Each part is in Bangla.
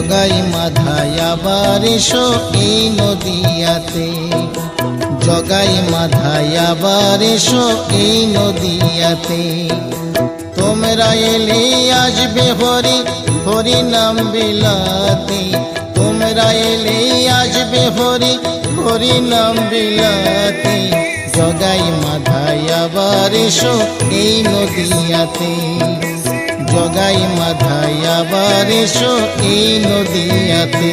জগাই মাধায় আবার এসো এই নদিয়াতে, জগাই মাধায় আবার এসো এই নদিয়াতে। তোমরা এলে আসবে হরি হরি নাম বিলাতে, তোমরা এলে আসবে হরি হরি নাম বিলাতে। জগাই মাধায় আবার এসো এই নদিয়াতে, জগাই মাধায় আবার এসো এই নদিয়াতে।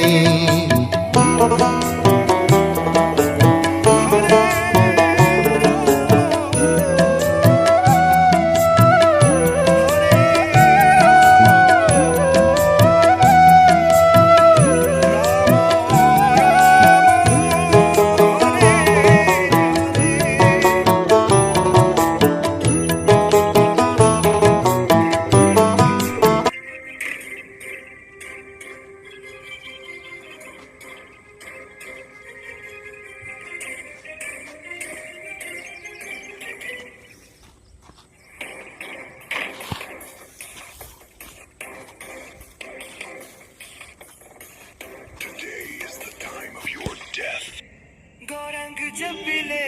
गौरंग जब मिले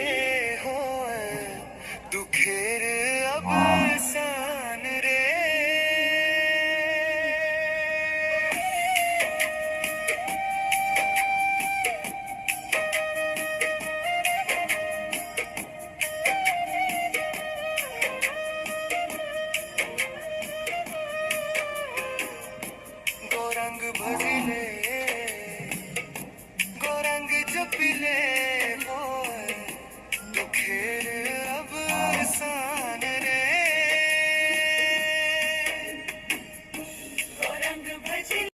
हो दुखेर अवसान रे, गौरंग भजे